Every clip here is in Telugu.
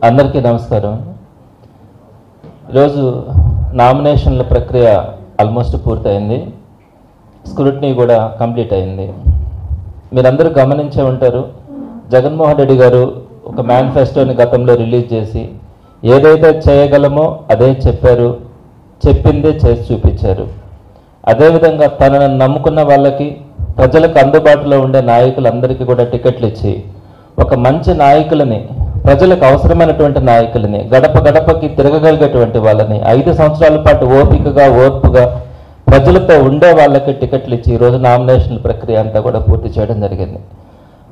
అందరికీ నమస్కారం. ఈరోజు నామినేషన్ల ప్రక్రియ ఆల్మోస్ట్ పూర్తయింది. స్క్రూటినీ కూడా కంప్లీట్ అయింది. మీరందరూ గమనించే ఉంటారు, జగన్మోహన్ రెడ్డి గారు ఒక మేనిఫెస్టోని గతంలో రిలీజ్ చేసి ఏదైతే చేయగలమో అదే చెప్పారు, చెప్పిందే చేసి చూపించారు. అదేవిధంగా తనను నమ్ముకున్న వాళ్ళకి, ప్రజలకు అందుబాటులో ఉండే నాయకులందరికీ కూడా టికెట్లు ఇచ్చి ఒక మంచి నాయకులని, ప్రజలకు అవసరమైనటువంటి నాయకులని, గడప గడపకి తిరగగలిగేటువంటి వాళ్ళని, 5 సంవత్సరాల పాటు ఓర్పుగా ప్రజలతో ఉండే వాళ్ళకి టికెట్లు ఇచ్చి ఈరోజు నామినేషన్ల ప్రక్రియ అంతా కూడా పూర్తి చేయడం జరిగింది.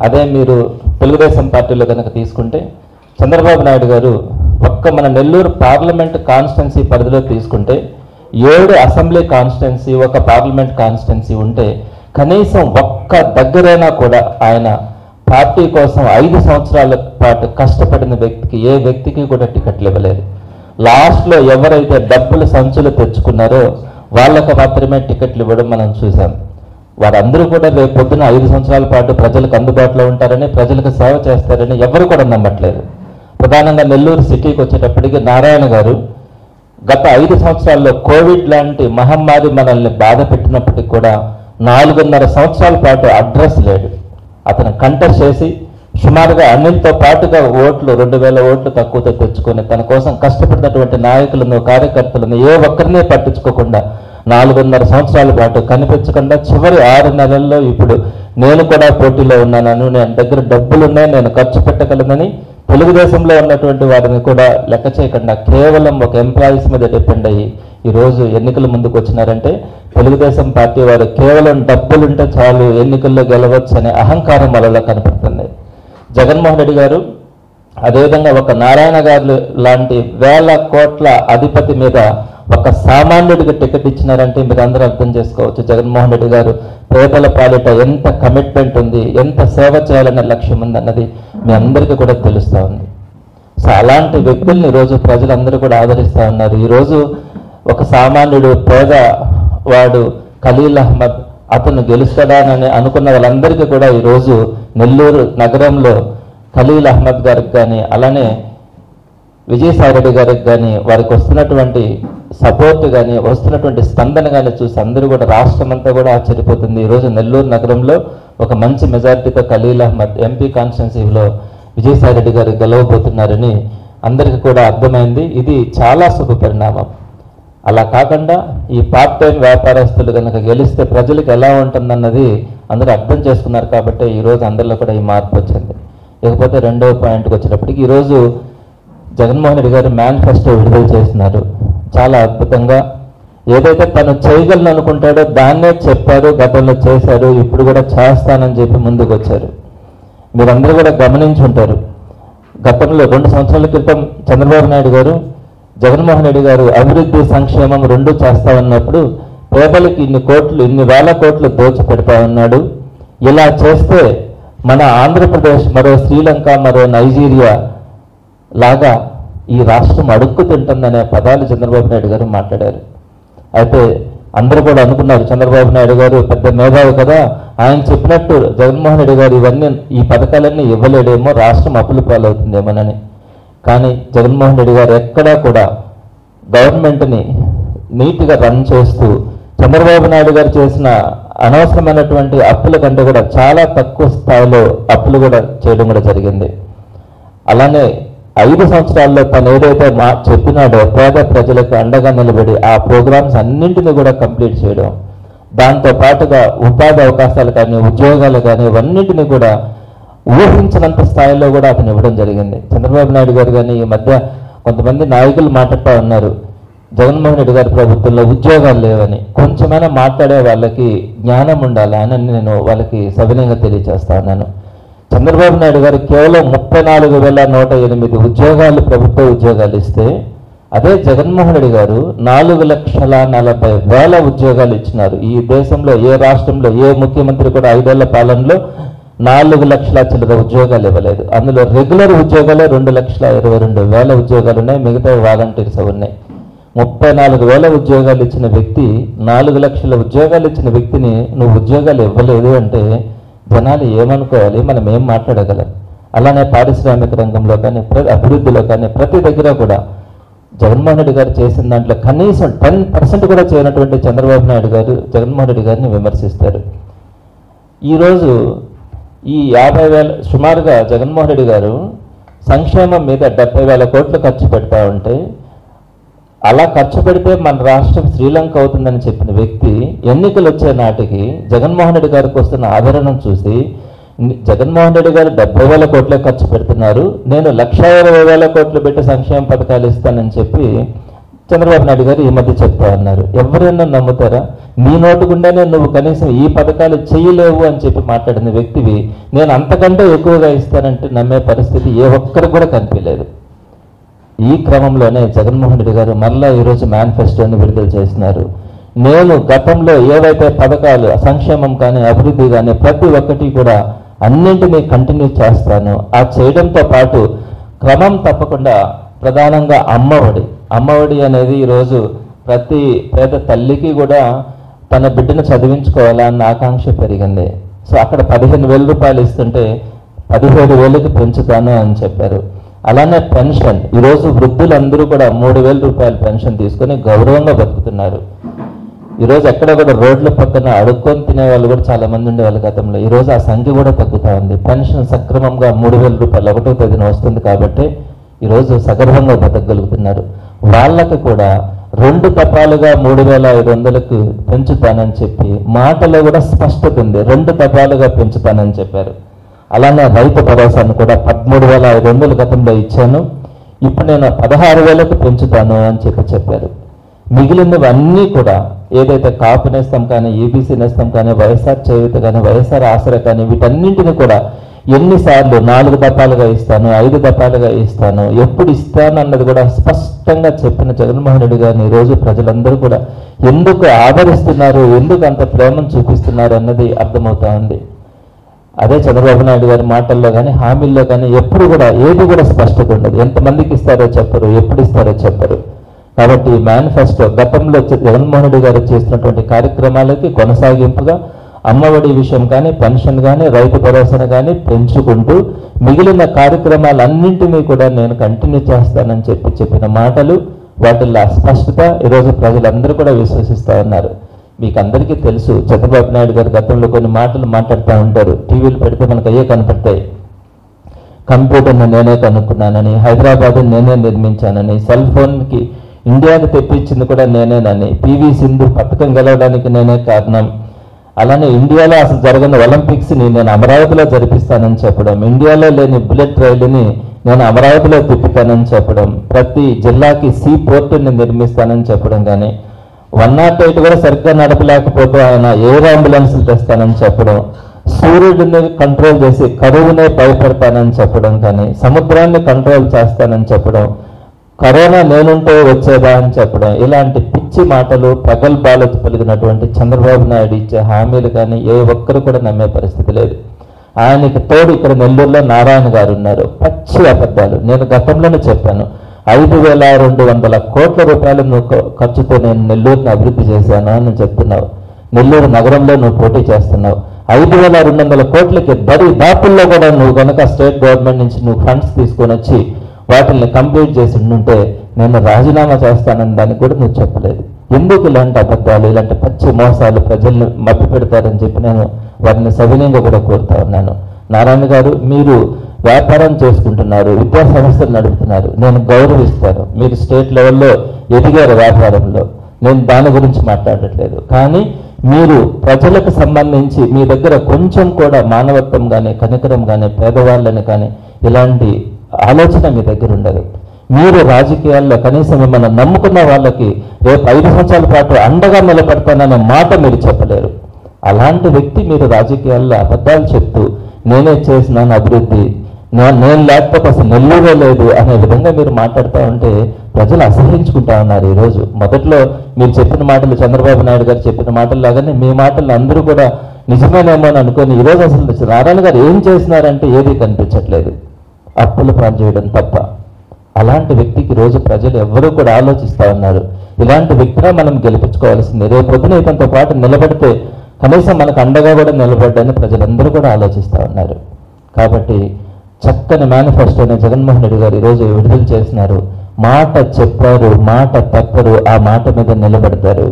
అదే మీరు తెలుగుదేశం పార్టీలో కనుక తీసుకుంటే, చంద్రబాబు నాయుడు గారు ఒక్క మన నెల్లూరు పార్లమెంట్ కాన్స్టిట్యున్సీ పరిధిలో తీసుకుంటే 7 అసెంబ్లీ కాన్స్టిట్యున్సీ, ఒక పార్లమెంట్ కాన్స్టిట్యున్సీ ఉంటే కనీసం ఒక్క దగ్గరైనా కూడా ఆయన పార్టీ కోసం 5 సంవత్సరాల పాటు కష్టపడిన వ్యక్తికి, ఏ వ్యక్తికి కూడా టికెట్లు ఇవ్వలేదు. లాస్ట్లో ఎవరైతే డబ్బులు సంచులు తెచ్చుకున్నారో వాళ్ళకు మాత్రమే టికెట్లు ఇవ్వడం మనం చూసాం. వారందరూ కూడా రేపు పొద్దున 5 సంవత్సరాల పాటు ప్రజలకు అందుబాటులో ఉంటారని, ప్రజలకు సేవ చేస్తారని ఎవరు కూడా నమ్మట్లేదు. ప్రధానంగా నెల్లూరు సిటీకి వచ్చేటప్పటికి నారాయణ గారు గత 5 సంవత్సరాల్లో కోవిడ్ లాంటి మహమ్మారి మనల్ని బాధ పెట్టినప్పటికీ కూడా 4.5 సంవత్సరాల పాటు అడ్రస్ లేడు. అతను కంటెస్ట్ చేసి సుమారుగా అన్నింటితో పాటుగా ఓట్లు 2000 ఓట్లు తక్కువతో తెచ్చుకొని తన కోసం కష్టపడినటువంటి నాయకులను, కార్యకర్తలను ఏ ఒక్కరినే పట్టించుకోకుండా 4.5 సంవత్సరాల పాటు కనిపించకుండా చివరి 6 నెలల్లో ఇప్పుడు నేను కూడా పోటీలో ఉన్నానని, నేను దగ్గర డబ్బులున్నాయి, నేను ఖర్చు పెట్టగలనని తెలుగుదేశంలో ఉన్నటువంటి వారిని కూడా లెక్క చేయకుండా కేవలం ఒక ఎంప్లాయీస్ మీద డిపెండ్ అయ్యి ఈరోజు ఎన్నికల ముందుకు వచ్చినారంటే తెలుగుదేశం పార్టీ వారు కేవలం డబ్బులుంటే చాలు ఎన్నికల్లో గెలవచ్చు అనే అహంకారం వాళ్ళలో కనపడుతుంది. జగన్మోహన్ రెడ్డి గారు అదేవిధంగా ఒక నారాయణ గారు లాంటి 1000 కోట్ల అధిపతి మీద ఒక సామాన్యుడికి టికెట్ ఇచ్చినారంటే మీరు అందరూ అర్థం చేసుకోవచ్చు జగన్మోహన్ రెడ్డి గారు పేదల పాలిట ఎంత కమిట్మెంట్ ఉంది, ఎంత సేవ చేయాలనే లక్ష్యం ఉందన్నది మీ అందరికీ కూడా తెలుస్తూ ఉంది. సో అలాంటి వ్యక్తుల్ని ఈరోజు ప్రజలందరూ కూడా ఆదరిస్తూ ఉన్నారు. ఈరోజు ఒక సామాన్యుడు, పేదవాడు ఖలీల్ అహ్మద్ అతను గెలుస్తాడని అనుకున్న వాళ్ళందరికీ కూడా ఈరోజు నెల్లూరు నగరంలో ఖలీల్ అహ్మద్ గారికి కానీ, అలానే విజయసాయిరెడ్డి గారికి కానీ, వారికి వస్తున్నటువంటి సపోర్ట్ కానీ, వస్తున్నటువంటి స్పందన కానీ చూసి అందరూ కూడా రాష్ట్రం అంతా కూడా ఆశ్చర్యపోతుంది. ఈరోజు నెల్లూరు నగరంలో ఒక మంచి మెజారిటీతో ఖలీల్ అహ్మద్ ఎంపీ కాన్స్టిట్యున్సీలో విజయసాయిరెడ్డి గారు గెలవబోతున్నారని అందరికీ కూడా అర్థమైంది. ఇది చాలా శుభ పరిణామం. అలా కాకుండా ఈ పార్ట్ టైం వ్యాపారస్తులు కనుక గెలిస్తే ప్రజలకు ఎలా ఉంటుందన్నది అందరూ అర్థం చేసుకున్నారు. కాబట్టి ఈరోజు అందరిలో కూడా ఈ మార్పు వచ్చింది. ఇకపోతే రెండవ పాయింట్కి వచ్చేటప్పటికి ఈరోజు జగన్మోహన్ రెడ్డి గారు మేనిఫెస్టో విడుదల చేస్తున్నారు. చాలా అద్భుతంగా ఏదైతే తను చేయగలను అనుకుంటాడో దాన్నే చెప్పారు, గతంలో చేశారు, ఇప్పుడు కూడా చేస్తానని చెప్పి ముందుకు వచ్చారు. మీరందరూ కూడా గమనించుంటారు, గతంలో 2 సంవత్సరాల క్రితం చంద్రబాబు నాయుడు గారు, జగన్మోహన్ రెడ్డి గారు అభివృద్ధి, సంక్షేమం 2 చేస్తా ఉన్నప్పుడు పేదలకు ఇన్ని వేల కోట్లు దోచి పెడతా ఉన్నాడు. ఇలా చేస్తే మన ఆంధ్రప్రదేశ్ మరో శ్రీలంక, మరో నైజీరియా లాగా ఈ రాష్ట్రం అడుక్కు తింటుందనే పదాలు చంద్రబాబు నాయుడు గారు మాట్లాడారు. అయితే అందరూ కూడా అనుకున్నారు చంద్రబాబు నాయుడు గారు పెద్ద మేధావి కదా, ఆయన చెప్పినట్టు జగన్మోహన్ రెడ్డి గారు ఈ పథకాలన్నీ ఇవ్వలేడేమో, రాష్ట్రం అప్పుల పాలవుతుందేమోనని. కానీ జగన్మోహన్ రెడ్డి గారు ఎక్కడా కూడా గవర్నమెంట్ని నీట్గా రన్ చేస్తూ చంద్రబాబు నాయుడు గారు చేసిన అనవసరమైనటువంటి అప్పుల కంటే కూడా చాలా తక్కువ స్థాయిలో అప్పులు కూడా చేయడం కూడా జరిగింది. అలానే 5 సంవత్సరాల్లో తను ఏదైతే చెప్పినాడో పేద ప్రజలకు అండగా నిలబడి ఆ ప్రోగ్రామ్స్ అన్నింటినీ కూడా కంప్లీట్ చేయడం, దాంతో పాటుగా ఉపాధి అవకాశాలు కానీ, ఉద్యోగాలు కానీ ఇవన్నింటినీ కూడా ఊహించినంత స్థాయిలో కూడా అతను ఇవ్వడం జరిగింది. చంద్రబాబు నాయుడు గారు కానీ ఈ మధ్య కొంతమంది నాయకులు మాట్లాడుతూ ఉన్నారు, జగన్మోహన్ రెడ్డి గారి ప్రభుత్వంలో ఉద్యోగాలు లేవని. కొంచెమైనా మాట్లాడే వాళ్ళకి జ్ఞానం ఉండాలి అని నేను వాళ్ళకి సవినయంగా తెలియజేస్తా ఉన్నాను. చంద్రబాబు నాయుడు గారు కేవలం 34,108 ఉద్యోగాలు, ప్రభుత్వ ఉద్యోగాలు ఇస్తే, అదే జగన్మోహన్ రెడ్డి గారు 4,40,000 ఉద్యోగాలు ఇచ్చినారు. ఈ దేశంలో ఏ రాష్ట్రంలో ఏ ముఖ్యమంత్రి కూడా 5 ఏళ్ల పాలనలో 4 లక్షల చిల్లర ఉద్యోగాలు ఇవ్వలేదు. అందులో రెగ్యులర్ ఉద్యోగాలే 2,22,000 ఉద్యోగాలు ఉన్నాయి, మిగతా వాలంటీర్స్ ఉన్నాయి. 34,000 ఉద్యోగాలు ఇచ్చిన వ్యక్తి, 4 లక్షల ఉద్యోగాలు ఇచ్చిన వ్యక్తిని నువ్వు ఉద్యోగాలు ఇవ్వలేదు అంటే జనాలు ఏమనుకోవాలి, మనం ఏం మాట్లాడగలం? అలానే పారిశ్రామిక రంగంలో కానీ అభివృద్ధిలో కానీ ప్రతి దగ్గర కూడా జగన్మోహన్ రెడ్డి గారు చేసిన దాంట్లో కనీసం 10% కూడా చేయనటువంటి చంద్రబాబు నాయుడు గారు జగన్మోహన్ రెడ్డి గారిని విమర్శిస్తారు. ఈరోజు ఈ 50,000 సుమారుగా జగన్మోహన్ రెడ్డి గారు సంక్షేమం మీద 70,000 కోట్లు ఖర్చు పెడతా ఉంటే, అలా ఖర్చు పెడితే మన రాష్ట్రం శ్రీలంక అవుతుందని చెప్పిన వ్యక్తి ఎన్నికలు వచ్చే నాటికి జగన్మోహన్ రెడ్డి గారికి వస్తున్న ఆదరణను చూసి జగన్మోహన్ రెడ్డి గారు 70,000 కోట్లే ఖర్చు పెడుతున్నారు, నేను 1,20,000 కోట్లు పెట్టి సంక్షేమ పథకాలు ఇస్తానని చెప్పి చంద్రబాబు నాయుడు గారు ఈ మధ్య చెప్తా ఉన్నారు. ఎవరైనా నమ్ముతారా? నీ నోటుకుండానే నువ్వు కనీసం ఈ పథకాలు చేయలేవు అని చెప్పి మాట్లాడిన వ్యక్తివి నేను అంతకంటే ఎక్కువగా ఇస్తానంటే నమ్మే పరిస్థితి ఏ ఒక్కరికి కూడా కనిపించలేదు. ఈ క్రమంలోనే జగన్మోహన్ రెడ్డి గారు మళ్ళా ఈరోజు మేనిఫెస్టోని విడుదల చేస్తున్నారు. నేను గతంలో ఏవైతే పథకాలు సంక్షేమం కానీ అభివృద్ధి కానీ ప్రతి ఒక్కటి కూడా అన్నింటినీ కంటిన్యూ చేస్తాను. ఆ చేయడంతో పాటు క్రమం తప్పకుండా ప్రధానంగా అమ్మఒడి అనేది ఈరోజు ప్రతి పేద తల్లికి కూడా తన బిడ్డను చదివించుకోవాలన్న ఆకాంక్ష పెరిగింది. సో అక్కడ 15,000 రూపాయలు ఇస్తుంటే 17,000కి పెంచుతాను అని చెప్పారు. అలానే పెన్షన్, ఈరోజు వృద్ధులందరూ కూడా 3,000 రూపాయల పెన్షన్ తీసుకొని గౌరవంగా బతుకుతున్నారు. ఈరోజు ఎక్కడ కూడా రోడ్ల పక్కన అడుక్కొని తినే వాళ్ళు కూడా చాలా మంది ఉండేవాళ్ళు గతంలో. ఈరోజు ఆ సంఖ్య కూడా తగ్గుతూ ఉంది. పెన్షన్ సక్రమంగా 3,000 రూపాయలు 1వ తేదీన వస్తుంది కాబట్టి ఈరోజు సగర్వంగా బతకగలుగుతున్నారు. వాళ్ళకి కూడా 2 దఫాలుగా 3,500కు పెంచుతానని చెప్పి మాటలో కూడా స్పష్టత ఉంది. 2 దఫాలుగా పెంచుతానని చెప్పారు. అలానే రైతు భరోసాను కూడా 13,500 గతంలో ఇచ్చాను, ఇప్పుడు నేను 16,000కు పెంచుతాను అని చెప్పారు. మిగిలినవన్నీ కూడా ఏదైతే కాపు నేస్తం కానీ, ఈబీసీ నేస్తం కానీ, వైఎస్ఆర్ చేయూత కానీ, వైఎస్ఆర్ ఆసరా కానీ వీటన్నింటినీ కూడా ఎన్నిసార్లు 4 దఫాలుగా ఇస్తాను, 5 దఫాలుగా ఇస్తాను, ఎప్పుడు ఇస్తాను అన్నది కూడా స్పష్టంగా చెప్పిన జగన్మోహన్ రెడ్డి గారిని ఈరోజు ప్రజలందరూ కూడా ఎందుకు ఆదరిస్తున్నారు, ఎందుకు అంత ప్రేమను చూపిస్తున్నారు అన్నది అర్థమవుతా ఉంది. అదే చంద్రబాబు నాయుడు గారి మాటల్లో కానీ హామీల్లో కానీ ఎప్పుడు కూడా ఏది కూడా స్పష్టత ఉండదు. ఎంతమందికి ఇస్తారో చెప్పరు, ఎప్పుడు ఇస్తారో చెప్పరు. కాబట్టి మేనిఫెస్టో గతంలో జగన్మోహన్ రెడ్డి గారు చేసినటువంటి కార్యక్రమాలకి కొనసాగింపుగా అమ్మఒడి విషయం కానీ, పెన్షన్ కానీ, రైతు భరోసాను కానీ పెంచుకుంటూ మిగిలిన కార్యక్రమాలన్నింటినీ కూడా నేను కంటిన్యూ చేస్తానని చెప్పిన మాటలు, వాటిల్లో అస్పష్టత ఈరోజు ప్రజలందరూ కూడా విశ్వసిస్తూ ఉన్నారు. మీకు అందరికీ తెలుసు, చంద్రబాబు నాయుడు గారు గతంలో కొన్ని మాటలు మాట్లాడుతూ ఉంటారు. టీవీలు పెడితే మనకు అయ్యే కనపడతాయి. కంప్యూటర్ను నేనే కనుక్కున్నానని, హైదరాబాద్ నేనే నిర్మించానని, సెల్ ఫోన్కి ఇండియాకి తెప్పించింది కూడా నేనేనని, పివి సింధు పథకం గెలవడానికి నేనే కారణం, అలానే ఇండియాలో అసలు జరగని ఒలింపిక్స్ని నేను అమరావతిలో జరిపిస్తానని చెప్పడం, ఇండియాలో లేని బుల్లెట్ రైలుని నేను అమరావతిలో తిప్పుతానని చెప్పడం, ప్రతి జిల్లాకి సీ పోర్టుని నిర్మిస్తానని చెప్పడం, కానీ 108 కూడా సరిగ్గా నడపలేకపోతే ఆయన ఎయిర్ అంబులెన్స్లు తెస్తానని చెప్పడం, సూర్యుడిని కంట్రోల్ చేసి కరువునే భయపెడతానని చెప్పడం, కానీ సముద్రాన్ని కంట్రోల్ చేస్తానని చెప్పడం, కరోనా నేనుంటే వచ్చేదా అని చెప్పడం, ఇలాంటి పిచ్చి మాటలు ప్రగల్భాలు పలికినటువంటి చంద్రబాబు నాయుడు ఇచ్చే హామీలు కానీ ఏ ఒక్కరు కూడా నమ్మే పరిస్థితి లేదు. ఆయనకి తోడు ఇక్కడ నెల్లూరులో నారాయణ గారు ఉన్నారు. పచ్చి అబద్ధాలు. నేను గతంలోనే చెప్పాను, 5,200 కోట్ల రూపాయలు ఖర్చుతో నేను నెల్లూరుని అభివృద్ధి చేశాను అని చెప్తున్నావు. నెల్లూరు నగరంలో నువ్వు పోటీ చేస్తున్నావు. 5,200 కోట్లకి బడి దాపుల్లో కూడా నువ్వు కనుక స్టేట్ గవర్నమెంట్ నుంచి నువ్వు ఫండ్స్ తీసుకొని వచ్చి వాటిని కంప్లీట్ చేసి ఉంటే నేను రాజీనామా చేస్తానని దానికి కూడా నువ్వు చెప్పలేదు. ఎందుకు ఇలాంటి అబద్ధాలు, ఇలాంటి పచ్చి మోసాలు ప్రజల్ని మభ్య పెడతారని చెప్పి నేను వారిని సవినయంగా కూడా కోరుతా ఉన్నాను. నారాయణ గారు, మీరు వ్యాపారం చేసుకుంటున్నారు, విద్యా సంస్థలు నడుపుతున్నారు, నేను గౌరవిస్తాను. మీరు స్టేట్ లెవెల్లో ఎదిగారు వ్యాపారంలో, నేను దాని గురించి మాట్లాడట్లేదు. కానీ మీరు ప్రజలకు సంబంధించి మీ దగ్గర కొంచెం కూడా మానవత్వం కానీ, కనికరం కానీ, పేదవాళ్ళని కానీ ఇలాంటి ఆలోచన మీ దగ్గర ఉండదు. మీరు రాజకీయాల్లో కనీసం మిమ్మల్ని నమ్ముకున్న వాళ్ళకి రేపు 5 సంవత్సరాల పాటు అండగా నిలబడతాననే మాట మీరు చెప్పలేరు. అలాంటి వ్యక్తి మీరు రాజకీయాల్లో అబద్ధాలు చెప్తూ నేనే చేసినాను అభివృద్ధి, నేను లేకపోతే అసలు నెల్లూరే లేదు అనే విధంగా మీరు మాట్లాడుతూ ఉంటే ప్రజలు అసహించుకుంటా ఉన్నారు. ఈరోజు మొదట్లో మీరు చెప్పిన మాటలు, చంద్రబాబు నాయుడు గారు చెప్పిన మాటలు లాగానే మీ మాటలు అందరూ కూడా నిజమేనేమో అని అనుకొని ఈరోజు అసలు నారాయణ గారు ఏం చేసినారంటే ఏది కనిపించట్లేదు, అప్పులు పాలు చేయడం తప్ప. అలాంటి వ్యక్తికి రోజు ప్రజలు ఎవరూ కూడా ఆలోచిస్తూ ఉన్నారు. ఇలాంటి వ్యక్తిని మనం గెలిపించుకోవాల్సిందే. రేపు పొద్దున ఇతనితో పాటు నిలబడితే కనీసం మనకు అండగా కూడా నిలబడ్డాన్ని ప్రజలందరూ కూడా ఆలోచిస్తూ ఉన్నారు. కాబట్టి చక్కని మేనిఫెస్టోని జగన్మోహన్ రెడ్డి గారు ఈరోజు విడుదల చేసినారు. మాట చెప్పారు, మాట తప్పరు, ఆ మాట మీద నిలబడతారు.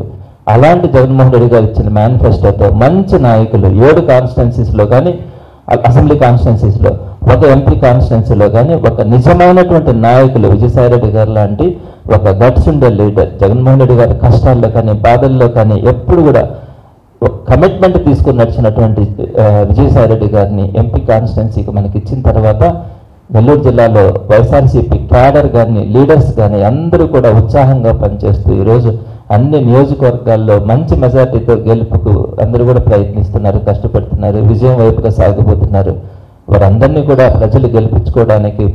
అలాంటి జగన్మోహన్ రెడ్డి గారు ఇచ్చిన మేనిఫెస్టోతో మంచి నాయకులు 7 కాన్స్టిట్యున్సీస్లో కానీ, అసెంబ్లీ కాన్స్టిట్యున్సీస్లో, ఒక ఎంపీ కాన్స్టిట్యున్సీలో కానీ ఒక నిజమైనటువంటి నాయకులు విజయసాయిరెడ్డి గారు లాంటి ఒక గట్స్ ఉండే లీడర్ జగన్మోహన్ రెడ్డి గారి కష్టాల్లో కానీ బాధల్లో కానీ ఎప్పుడు కూడా కమిట్మెంట్ తీసుకుని నడిచినటువంటి విజయసాయిరెడ్డి గారిని ఎంపీ కాన్స్టిట్యున్సీకి మనకి ఇచ్చిన తర్వాత నెల్లూరు జిల్లాలో వైఎస్ఆర్సీపీ క్యాడర్ కానీ లీడర్స్ కానీ అందరూ కూడా ఉత్సాహంగా పనిచేస్తూ ఈరోజు అన్ని నియోజకవర్గాల్లో మంచి మెజార్టీతో గెలుపుకు అందరూ కూడా ప్రయత్నిస్తున్నారు, కష్టపడుతున్నారు, విజయం వైపుగా సాగిపోతున్నారు. వారందరినీ కూడా ప్రజలు గెలిపించుకోవడానికి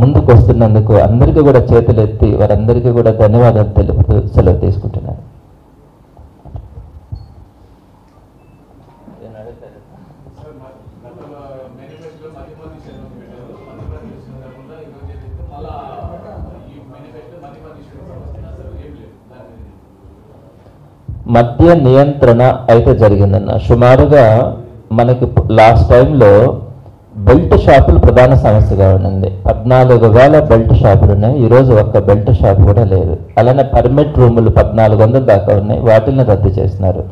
ముందుకు వస్తున్నందుకు అందరికీ కూడా చేతులెత్తి వారందరికీ కూడా ధన్యవాదాలు తెలుపుతూ సెలవు తీసుకుంటున్నారు. మద్య నియంత్రణ అయితే జరిగిందన్న. సుమారుగా మనకి లాస్ట్ టైంలో బెల్ట్ షాపులు ప్రధాన సమస్యగా ఉంది. 14,000 బెల్ట్ షాపులు ఉన్నాయి. ఈరోజు ఒక్క బెల్ట్ షాప్ కూడా లేదు. అలానే పర్మిట్ రూములు 1400 దాకా ఉన్నాయి, వాటిని రద్దు చేసినారు.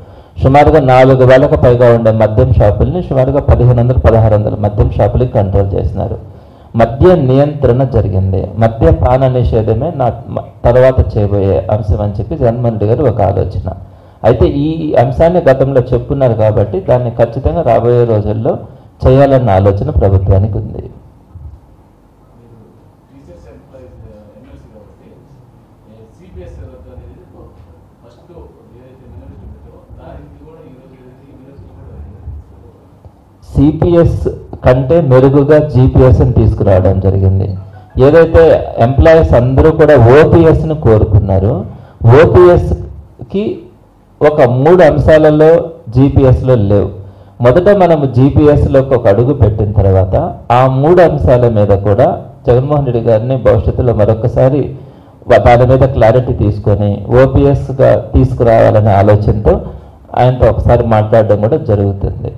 సుమారుగా 4,000కు పైగా ఉండే మద్యం షాపుల్ని సుమారుగా 1500-1600 మద్యం షాపులకి కంట్రోల్ చేసినారు. మద్య నియంత్రణ జరిగింది. మద్యపాన నిషేధమే నా తర్వాత చేయబోయే అంశం అని చెప్పి జగన్మోహన్ రెడ్డి గారు ఒక ఆలోచన. అయితే ఈ అంశాన్ని గతంలో చెప్పున్నారు కాబట్టి దాన్ని ఖచ్చితంగా రాబోయే రోజుల్లో చేయాలన్న ఆలోచన ప్రభుత్వానికి ఉంది. సిపిఎస్ కంటే మెరుగుగా జిపిఎస్ని తీసుకురావడం జరిగింది. ఏదైతే ఎంప్లాయీస్ అందరూ కూడా ఓపీఎస్ని కోరుకున్నారు, ఓపీఎస్కి ఒక 3 అంశాలలో జిపిఎస్లో లేవు. మొదట మనం జిపిఎస్లోకి ఒక అడుగు పెట్టిన తర్వాత ఆ 3 అంశాల మీద కూడా జగన్మోహన్ రెడ్డి గారిని భవిష్యత్తులో మరొకసారి దాని మీద క్లారిటీ తీసుకొని ఓపీఎస్గా తీసుకురావాలనే ఆలోచనతో ఆయనతో ఒకసారి మాట్లాడడం కూడా జరుగుతుంది.